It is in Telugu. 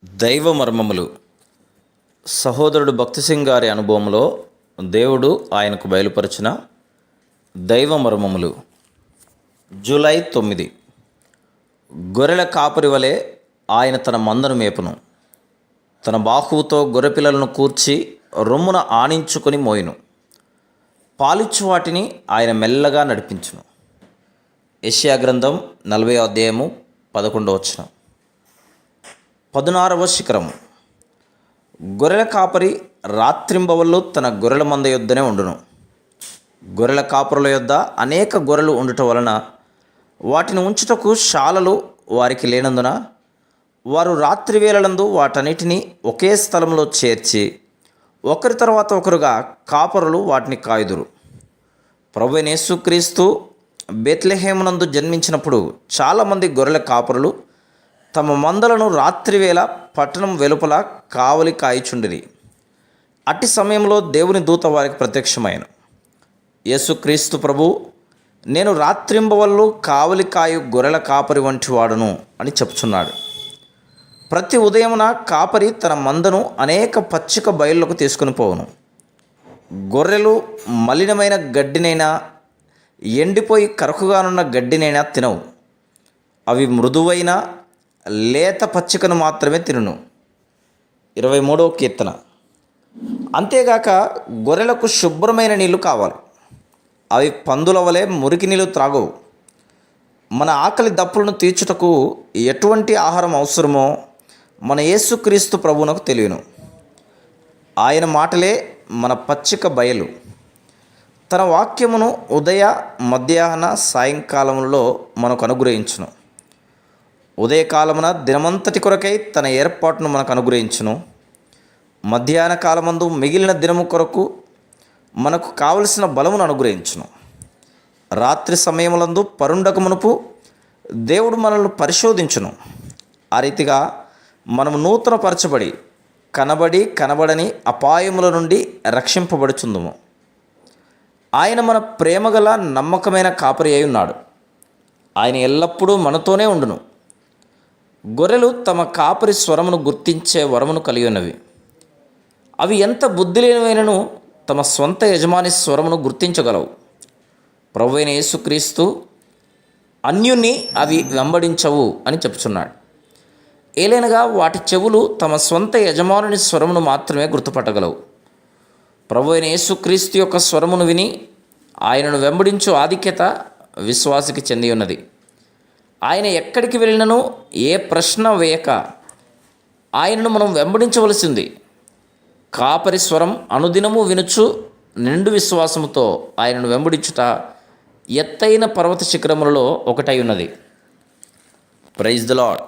దైవ మర్మములు. సహోదరుడు భక్తి సింగ్ గారి అనుభవంలో దేవుడు ఆయనకు బయలుపరిచిన దైవ మర్మములు. జూలై 9. గొర్రెల కాపరి వలె ఆయన తన మందను మేపును. తన బాహువుతో గొర్రెపిల్లలను కూర్చి రొమ్మున ఆనించుకొని మోయును. పాలిచ్చు వాటిని ఆయన మెల్లగా నడిపించును. యెషయా గ్రంథం 40:11. 16వ శిఖరము. గొర్రెల కాపరి రాత్రింబవళ్ళు తన గొర్రెల మంద యొద్దనే ఉండును. గొర్రెల కాపరుల యొద్ద అనేక గొర్రెలు ఉండుట వలన వాటిని ఉంచుటకు శాలలు వారికి లేనందున వారు రాత్రి వేళలందు వాటన్నిటినీ ఒకే స్థలంలో చేర్చి ఒకరి తర్వాత ఒకరుగా కాపరులు వాటిని కాయుదురు. ప్రభువైన యేసుక్రీస్తు బెత్లెహేమునందు జన్మించినప్పుడు చాలామంది గొర్రెల కాపరులు తమ మందలను రాత్రివేళ పట్టణం వెలుపల కావలి కాయిచుండిరి. అట్టి సమయంలో దేవుని దూత వారికి ప్రత్యక్షమైన యేసుక్రీస్తు ప్రభు, నేను రాత్రింబవళ్ళు కావలి కాయు గొర్రెల కాపరి వంటి వాడును అని చెప్పుచున్నాడు. ప్రతి ఉదయమున కాపరి తన మందను అనేక పచ్చిక బయళ్ళకు తీసుకుని పోవును. గొర్రెలు మలినమైన గడ్డినైనా ఎండిపోయి కరకుగానున్న గడ్డినైనా తినవు. అవి మృదువైన లేత పచ్చికను మాత్రమే తినును. 23వ కీర్తన. అంతేగాక గొర్రెలకు శుభ్రమైన నీళ్లు కావాలి. అవి పందుల వలె మురికి నీళ్లు త్రాగవు. మన ఆకలి దప్పులను తీర్చుటకు ఎటువంటి ఆహారం అవసరమో మన యేసుక్రీస్తు ప్రభువునకు తెలియను. ఆయన మాటలే మన పచ్చిక బయలు. తన వాక్యమును ఉదయ మధ్యాహ్న సాయంకాలంలో మనకు అనుగ్రహించును. ఉదయకాలమున దినమంతటి కొరకై తన ఏర్పాటును మనకు అనుగ్రహించును. మధ్యాహ్న కాలమందు మిగిలిన దినము కొరకు మనకు కావలసిన బలమును అనుగ్రహించును. రాత్రి సమయములందు పరుండక మునుపు దేవుడు మనల్ని పరిశోధించును. ఆ రీతిగా మనము నూతనపరచబడి కనబడని అపాయముల నుండి రక్షింపబడుచుందుము. ఆయన మన ప్రేమగల నమ్మకమైన కాపరి అయి ఉన్నాడు. ఆయన ఎల్లప్పుడూ మనతోనే ఉండును. గొర్రెలు తమ కాపరి స్వరమును గుర్తించే వరమును కలిగి ఉన్నవి. అవి ఎంత బుద్ధి లేనివైనను తమ స్వంత యజమాని స్వరమును గుర్తించగలవు. ప్రభువైన యేసుక్రీస్తు, అన్యుని అవి వెంబడించవు అని చెప్పుచున్నాడు. ఏలైనగా వాటి చెవులు తమ స్వంత యజమానుని స్వరమును మాత్రమే గుర్తుపట్టగలవు. ప్రభువైన యేసుక్రీస్తు యొక్క స్వరమును విని ఆయనను వెంబడించు ఆధిక్యత విశ్వాసికి చెంది ఉన్నది. ఆయన ఎక్కడికి వెళ్ళినను ఏ ప్రశ్న వేయక ఆయనను మనం వెంబడించవలసింది. కాపరి స్వరం అనుదినము వినుచు నిండు విశ్వాసముతో ఆయనను వెంబడించుట ఎత్తైన పర్వత శిఖరములలో ఒకటై ఉన్నది. Praise the lord.